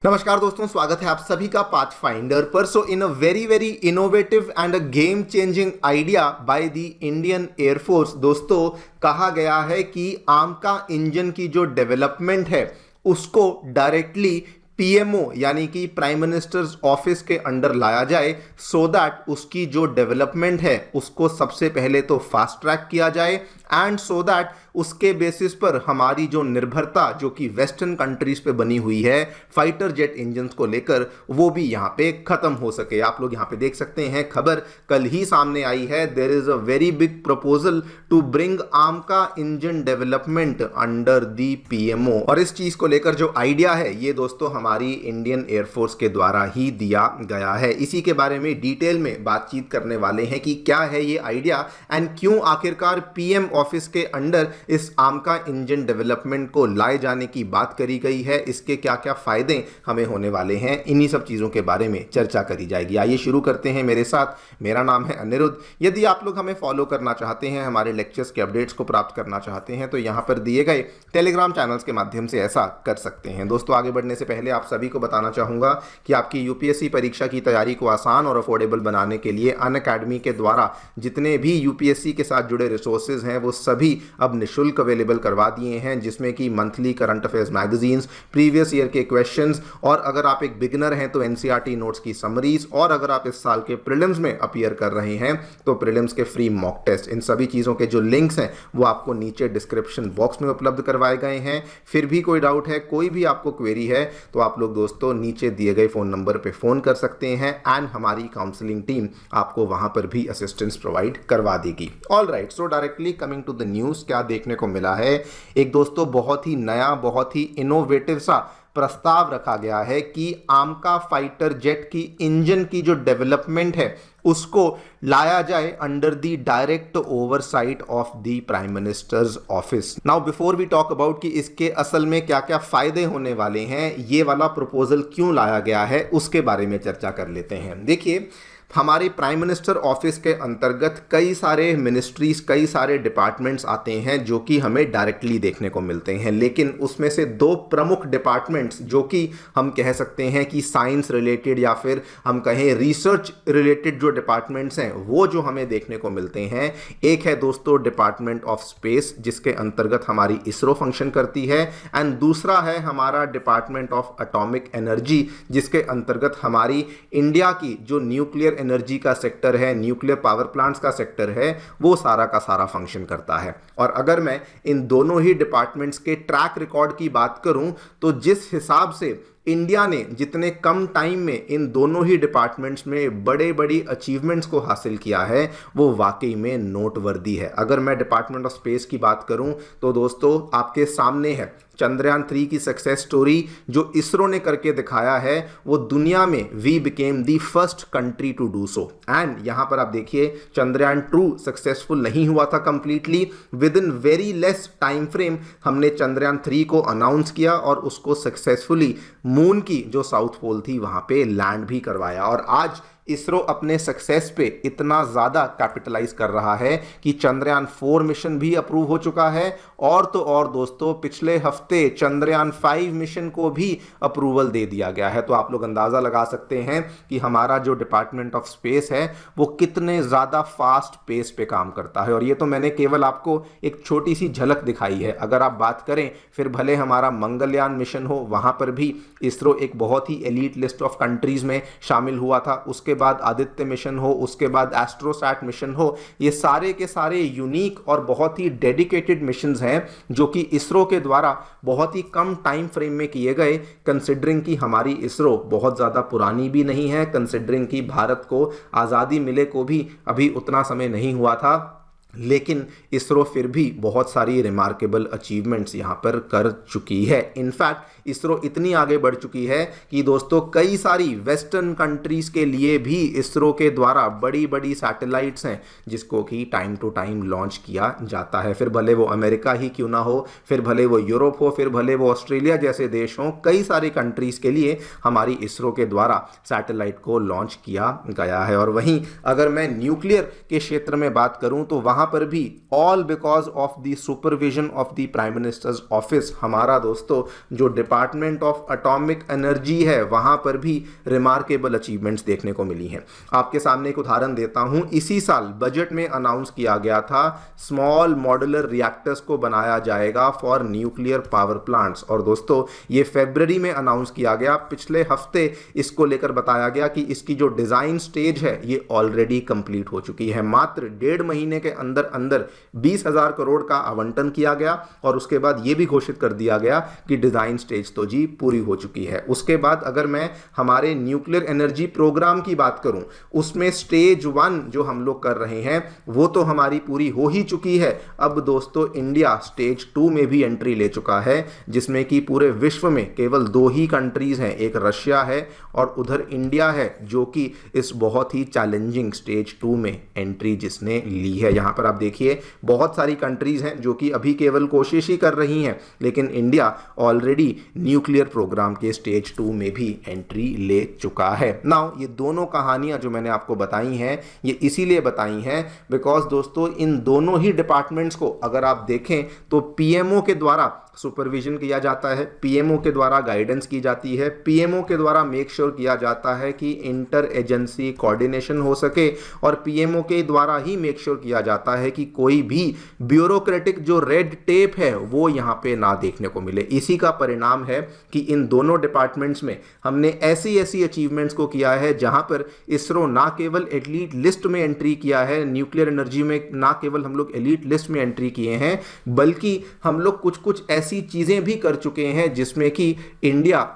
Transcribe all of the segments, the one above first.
नमस्कार दोस्तों, स्वागत है आप सभी का पाथफाइंडर पर। So in a very innovative and a game changing idea by the Indian air force, दोस्तों कहा गया है कि आमका इंजन की जो डेवलपमेंट है उसको डायरेक्टली पीएमओ यानी कि प्राइम मिनिस्टर्स ऑफिस के अंडर लाया जाए, सो दैट उसकी जो डेवलपमेंट है उसको सबसे पहले तो फास्ट ट्रैक किया जाए एंड सो दैट उसके बेसिस पर हमारी जो निर्भरता जो कि वेस्टर्न कंट्रीज पे बनी हुई है फाइटर जेट इंजन्स को लेकर, वो भी यहाँ पे खत्म हो सके। आप लोग यहाँ पे देख सकते हैं, खबर कल ही सामने आई है। There is a very big proposal to bring AMCA engine development under the PMO, और इस चीज को लेकर जो आइडिया है ये दोस्तों हमारी इंडियन एयरफोर्स के द्वारा ही दिया गया है। इसी के बारे में डिटेल में बातचीत करने वाले हैं कि क्या है ये आइडिया एंड क्यों आखिरकार पीएम ऑफिस के अंडर इस आमका इंजन डेवलपमेंट को लाए जाने की बात करी गई है, इसके क्या क्या फायदे हमें होने वाले हैं, इन्हीं सब चीज़ों के बारे में चर्चा करी जाएगी। आइए शुरू करते हैं मेरे साथ। मेरा नाम है अनिरुद्ध। यदि आप लोग हमें फॉलो करना चाहते हैं, हमारे लेक्चर्स के अपडेट्स को प्राप्त करना चाहते हैं, तो यहाँ पर दिए गए टेलीग्राम चैनल्स के माध्यम से ऐसा कर सकते हैं। दोस्तों आगे बढ़ने से पहले आप सभी को बताना चाहूँगा कि आपकी यूपीएससी परीक्षा की तैयारी को आसान और अफोर्डेबल बनाने के लिए अनअकैडमी के द्वारा जितने भी यूपीएससी के साथ जुड़े रिसोर्सेज हैं वो सभी अब निःशुल्क अवेलेबल करवा दिए हैं, जिसमें कि monthly current affairs magazines, previous year के क्वेश्चंस, और अगर आप एक बिगिनर हैं तो एनसीईआरटी नोट्स की समरीज, और अगर आप इस साल के प्रीलिम्स में अपीयर कर रहे हैं तो प्रीलिम्स के फ्री मॉक टेस्ट। इन सभी चीज़ों के जो लिंक्स हैं वो आपको नीचे डिस्क्रिप्शन बॉक्स में उपलब्ध करवाए गए हैं। फिर भी कोई डाउट है, कोई भी आपको क्वेरी है, तो आप लोग दोस्तों नीचे दिए गए फ़ोन नंबर पर फ़ोन कर सकते हैं एंड हमारी काउंसलिंग टीम आपको वहां पर भी असिस्टेंस प्रोवाइड करवा देगी। All right, so directly coming to the news, क्या देखने को मिला है। एक दोस्तों बहुत ही नया, बहुत ही इनोवेटिव सा प्रस्ताव रखा गया है कि आमका फाइटर जेट की इंजन की जो डेवलपमेंट है उसको लाया जाए under the direct oversight of the prime minister's office. Now before we talk about कि इसके असल में क्या क्या फायदे होने वाले हैं, ये वाला प्रपोजल क्यों लाया गया है, उसके बारे में चर्चा कर लेते हैं। देखिए, हमारे प्राइम मिनिस्टर ऑफिस के अंतर्गत कई सारे मिनिस्ट्रीज, कई सारे डिपार्टमेंट्स आते हैं जो कि हमें डायरेक्टली देखने को मिलते हैं, लेकिन उसमें से दो प्रमुख डिपार्टमेंट्स जो कि हम कह सकते हैं कि साइंस रिलेटेड या फिर हम कहें रिसर्च रिलेटेड जो डिपार्टमेंट्स हैं वो जो हमें देखने को मिलते हैं, एक है दोस्तों डिपार्टमेंट ऑफ स्पेस जिसके अंतर्गत हमारी इसरो फंक्शन करती है, एंड दूसरा है हमारा डिपार्टमेंट ऑफ एटॉमिक एनर्जी जिसके अंतर्गत हमारी इंडिया की जो न्यूक्लियर एनर्जी का सेक्टर है, न्यूक्लियर पावर प्लांट्स का सेक्टर है, वो सारा का सारा फंक्शन करता है। और अगर मैं इन दोनों ही डिपार्टमेंट्स के ट्रैक रिकॉर्ड की बात करूं तो जिस हिसाब से इंडिया ने जितने कम टाइम में इन दोनों ही डिपार्टमेंट्स में बड़े बड़ी अचीवमेंट्स को हासिल किया है वो वाकई में नोटवर्दी है। अगर मैं डिपार्टमेंट ऑफ स्पेस की बात करूं तो दोस्तों आपके सामने है चंद्रयान 3 की सक्सेस स्टोरी जो इसरो ने करके दिखाया है। वो दुनिया में we became the first country to do so, and यहां पर आप देखिए चंद्रयान 2 सक्सेसफुल नहीं हुआ था completely, with in very less time frame हमने चंद्रयान 3 को अनाउंस किया और उसको सक्सेसफुली मून की जो साउथ पोल थी वहां पे लैंड भी करवाया। और आज इसरो अपने सक्सेस पे इतना ज़्यादा कैपिटलाइज कर रहा है कि चंद्रयान 4 मिशन भी अप्रूव हो चुका है, और तो और दोस्तों पिछले हफ्ते चंद्रयान 5 मिशन को भी अप्रूवल दे दिया गया है। तो आप लोग अंदाज़ा लगा सकते हैं कि हमारा जो डिपार्टमेंट ऑफ स्पेस है वो कितने ज़्यादा फास्ट पेस पे काम करता है। और ये तो मैंने केवल आपको एक छोटी सी झलक दिखाई है। अगर आप बात करें फिर भले हमारा मंगलयान मिशन हो, वहाँ पर भी इसरो एक बहुत ही एलीट लिस्ट ऑफ कंट्रीज़ में शामिल हुआ था, उसके बाद आदित्य मिशन हो, उसके बाद एस्ट्रोसैट मिशन हो, ये सारे के सारे यूनिक और बहुत ही डेडिकेटेड मिशंस हैं जो कि इसरो के द्वारा बहुत ही कम टाइम फ्रेम में किए गए, कंसिडरिंग कि हमारी इसरो बहुत ज़्यादा पुरानी भी नहीं है, कंसिडरिंग कि भारत को आज़ादी मिले को भी अभी उतना समय नहीं हुआ था, लेकिन इसरो फिर भी बहुत सारी रिमार्केबल अचीवमेंट्स यहाँ पर कर चुकी है। इनफैक्ट इसरो इतनी आगे बढ़ चुकी है कि दोस्तों कई सारी वेस्टर्न कंट्रीज के लिए भी इसरो के द्वारा बड़ी बड़ी सैटेलाइट्स हैं जिसको कि टाइम टू टाइम लॉन्च किया जाता है। फिर भले वो अमेरिका ही क्यों ना हो, फिर भले वो यूरोप हो, फिर भले वो ऑस्ट्रेलिया जैसे देश हों, कई सारी कंट्रीज के लिए हमारी इसरो के द्वारा सैटेलाइट को लॉन्च किया गया है। और वहीं अगर मैं न्यूक्लियर के क्षेत्र में बात करूं तो वहां वहां पर भी all because of the supervision of the prime minister's office, हमारा दोस्तों जो डिपार्टमेंट ऑफ एटॉमिक एनर्जी है वहां पर भी रिमार्केबल अचीवमेंट्स देखने को मिली हैं। आपके सामने एक उदाहरण देता हूं, इसी साल बजट में अनाउंस किया गया था स्मॉल मॉड्यूलर रिएक्टर्स को बनाया जाएगा फॉर न्यूक्लियर पावर प्लांट्स, और दोस्तों ये फरवरी में अनाउंस किया गया। पिछले हफ्ते इसको लेकर बताया गया कि इसकी जो डिजाइन स्टेज है ये ऑलरेडी कंप्लीट हो चुकी है। मात्र 1.5 महीने के अंदर अंदर 20,000 करोड़ का आवंटन किया गया और उसके बाद यह भी घोषित कर दिया गया कि डिजाइन स्टेज तो जी पूरी हो चुकी है। उसके बाद अगर मैं हमारे न्यूक्लियर एनर्जी प्रोग्राम की बात करूं, उसमें स्टेज 1 जो हम लोग कर रहे हैं वो तो हमारी पूरी हो ही चुकी है। अब दोस्तों इंडिया स्टेज 2 में भी एंट्री ले चुका है, जिसमें कि पूरे विश्व में केवल 2 ही कंट्रीज हैं, एक रशिया है और उधर इंडिया है, जो कि इस बहुत ही चैलेंजिंग स्टेज 2 में एंट्री जिसने ली है। यहां पर आप देखिए बहुत सारी कंट्रीज हैं जो कि अभी केवल कोशिश ही कर रही हैं, लेकिन इंडिया ऑलरेडी न्यूक्लियर प्रोग्राम के स्टेज 2 में भी एंट्री ले चुका है। नाउ ये दोनों कहानियां जो मैंने आपको बताई हैं ये इसीलिए बताई हैं बिकॉज दोस्तों इन दोनों ही डिपार्टमेंट्स को अगर आप देखें तो पीएमओ के द्वारा सुपरविजन किया जाता है, पीएमओ के द्वारा गाइडेंस की जाती है, पीएमओ के द्वारा मेक श्योर किया जाता है कि इंटर एजेंसी कोऑर्डिनेशन हो सके, और पीएमओ के द्वारा ही मेक श्योर किया जाता है कि कोई भी ब्यूरोक्रेटिक जो रेड टेप है वो यहां पे ना देखने को मिले। इसी का परिणाम है कि इन दोनों डिपार्टमेंट्स में हमने ऐसी ऐसी अचीवमेंट्स को किया है जहां पर इसरो ना केवल एलीट लिस्ट में एंट्री किया है, न्यूक्लियर एनर्जी में ना केवल हम लोग एलीट लिस्ट में एंट्री किए हैं, बल्कि हम लोग कुछ कुछ ऐसी चीजें भी कर चुके हैं जिसमें कि इंडिया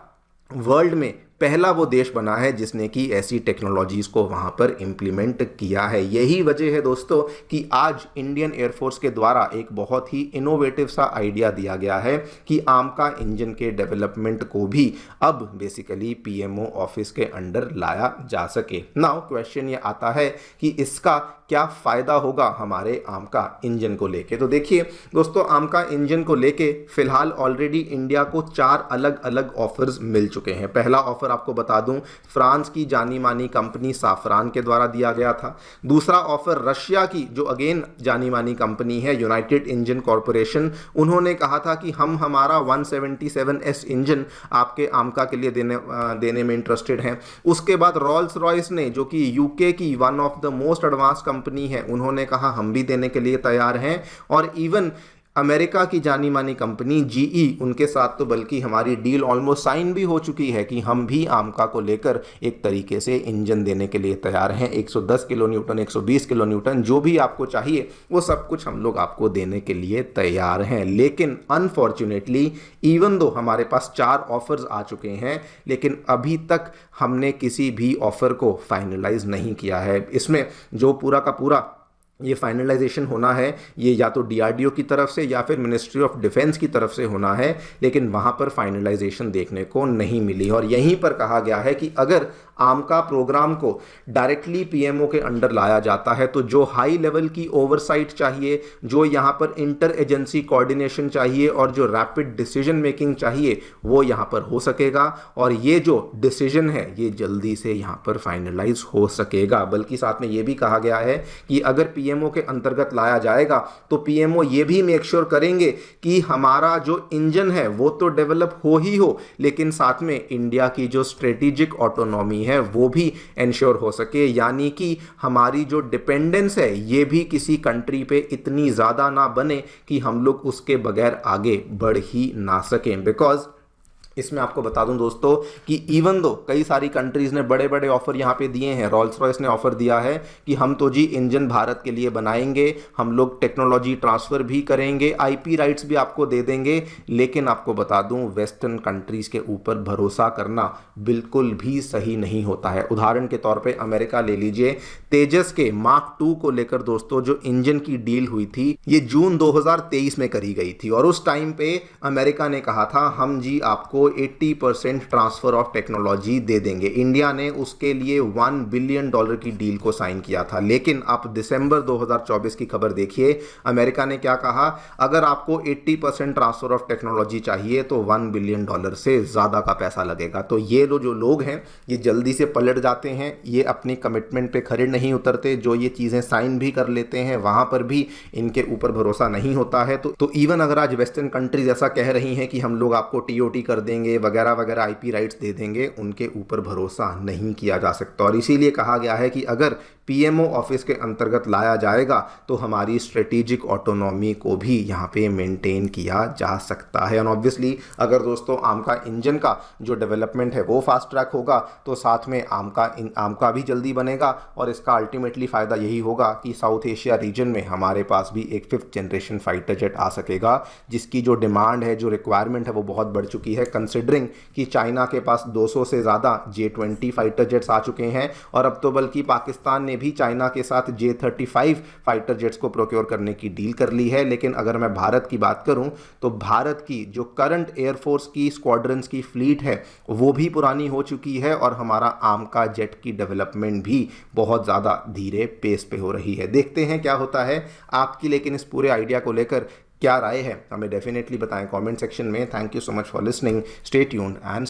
वर्ल्ड में पहला वो देश बना है जिसने कि ऐसी टेक्नोलॉजीज को वहां पर इंप्लीमेंट किया है। यही वजह है दोस्तों कि आज इंडियन एयरफोर्स के द्वारा एक बहुत ही इनोवेटिव सा आइडिया दिया गया है कि आमका इंजन के डेवलपमेंट को भी अब बेसिकली पीएमओ ऑफिस के अंडर लाया जा सके। नाउ क्वेश्चन ये आता है कि इसका क्या फायदा होगा हमारे आमका इंजन को लेके। तो देखिए दोस्तों, आमका इंजन को लेके फिलहाल ऑलरेडी इंडिया को 4 अलग अलग ऑफर्स मिल चुके हैं। पहला ऑफर आपको बता दूं फ्रांस की जानी मानी कंपनी साफरान के द्वारा दिया गया था। दूसरा ऑफर रशिया की जो अगेन जानी मानी कंपनी है यूनाइटेड इंजन कॉर्पोरेशन, उन्होंने कहा था कि हम हमारा 177S इंजन आपके आमका के लिए देने में इंटरेस्टेड हैं। उसके बाद रॉल्स रॉयस ने, जो कि यूके की one of the most advance company है, उन्होंने कहा हम भी देने के लिए तैयार हैं। और इवन अमेरिका की जानी मानी कंपनी जीई, उनके साथ तो बल्कि हमारी डील ऑलमोस्ट साइन भी हो चुकी है कि हम भी आमका को लेकर एक तरीके से इंजन देने के लिए तैयार हैं। 110 किलो न्यूटन, 120 किलो न्यूटन, जो भी आपको चाहिए वो सब कुछ हम लोग आपको देने के लिए तैयार हैं। लेकिन अनफॉर्चुनेटली इवन दो हमारे पास 4 ऑफर्स आ चुके हैं, लेकिन अभी तक हमने किसी भी ऑफर को फाइनलाइज नहीं किया है। इसमें जो पूरा का पूरा ये फाइनलाइजेशन होना है ये या तो डीआरडीओ की तरफ से या फिर मिनिस्ट्री ऑफ डिफेंस की तरफ से होना है, लेकिन वहां पर फाइनलाइजेशन देखने को नहीं मिली। और यहीं पर कहा गया है कि अगर आमका प्रोग्राम को डायरेक्टली पीएमओ के अंडर लाया जाता है तो जो हाई लेवल की ओवरसाइट चाहिए, जो यहां पर इंटर एजेंसी कोऑर्डिनेशन चाहिए और जो रैपिड डिसीजन मेकिंग चाहिए वो यहां पर हो सकेगा, और ये जो डिसीजन है ये जल्दी से यहां पर फाइनलाइज हो सकेगा। बल्कि साथ में ये भी कहा गया है कि अगर पीएमओ के अंतर्गत लाया जाएगा तो पीएमओ ये भी मेक श्योर करेंगे कि हमारा जो इंजन है वो तो डेवलप हो ही हो, लेकिन साथ में इंडिया की जो स्ट्रेटेजिक ऑटोनॉमी है वो भी इंश्योर हो सके, यानी कि हमारी जो डिपेंडेंस है ये भी किसी कंट्री पे इतनी ज्यादा ना बने कि हम लोग उसके बगैर आगे बढ़ ही ना सकें। बिकॉज इसमें आपको बता दूं दोस्तों कि इवन दो कई सारी कंट्रीज ने बड़े बड़े ऑफर यहां पे दिए हैं। रॉल्स रॉयस ने ऑफर दिया है कि हम तो जी इंजन भारत के लिए बनाएंगे, हम लोग टेक्नोलॉजी ट्रांसफर भी करेंगे, आईपी राइट्स भी आपको दे देंगे, लेकिन आपको बता दूं वेस्टर्न कंट्रीज के ऊपर भरोसा करना बिल्कुल भी सही नहीं होता है। उदाहरण के तौर पर अमेरिका ले लीजिए, तेजस के मार्क 2 को लेकर दोस्तों जो इंजन की डील हुई थी ये जून 2023 में करी गई थी, और उस टाइम पे अमेरिका ने कहा था हम जी आपको को 80% ट्रांसफर ऑफ टेक्नोलॉजी दे देंगे। इंडिया ने उसके लिए $1 बिलियन की डील को साइन किया था, लेकिन आप दिसंबर 2024 की खबर देखिए, अमेरिका ने क्या कहा, अगर आपको 80% ट्रांसफर ऑफ टेक्नोलॉजी चाहिए तो $1 बिलियन से ज़्यादा का पैसा लगेगा। तो ये जो लोग हैं ये जल्दी से पलट जाते हैं, ये अपनी कमिटमेंट पे खरे नहीं उतरते, जो ये चीज़ें साइन भी कर लेते हैं वहाँ पर भी इनके ऊपर भरोसा नहीं होता है। तो इवन अगर आज वेस्टर्न कंट्रीज ऐसा कह रही हैं कि हम लोग आपको टीओटी कर देंगे वगैरह वगैरह, आईपी राइट्स दे देंगे, उनके ऊपर भरोसा नहीं किया जा सकता। और इसीलिए कहा गया है कि अगर पीएमओ ऑफिस के अंतर्गत लाया जाएगा तो हमारी स्ट्रेटेजिक ऑटोनॉमी को भी यहाँ पे मेंटेन किया जा सकता है। और ऑब्वियसली अगर दोस्तों आमका इंजन का जो डेवलपमेंट है वो फास्ट ट्रैक होगा तो साथ में आमका भी जल्दी बनेगा, और इसका अल्टीमेटली फ़ायदा यही होगा कि साउथ एशिया रीजन में हमारे पास भी एक 5th जनरेशन फाइटर जेट आ सकेगा, जिसकी जो डिमांड है, जो रिक्वायरमेंट है वो बहुत बढ़ चुकी है, कंसिडरिंग कि चाइना के पास 200 से ज़्यादा J-20 फाइटर जेट्स आ चुके हैं, और अब तो बल्कि पाकिस्तान ने भी चाइना के साथ J-35 फाइटर जेट्स को प्रोक्योर करने की डील कर ली है। लेकिन अगर मैं भारत की बात करूं तो भारत की जो करंट एयरफोर्स की स्क्वाड्रंस की फ्लीट है वो भी पुरानी हो चुकी है, और हमारा आमका जेट की डेवलपमेंट भी बहुत ज़्यादा धीरे पेस पे हो रही है। देखते हैं क्या होता है। आपकी लेकिन इस पूरे आइडिया को लेकर क्या राय है, हमें डेफिनेटली बताएं कमेंट सेक्शन में। Thank you so much for listening, stay tuned and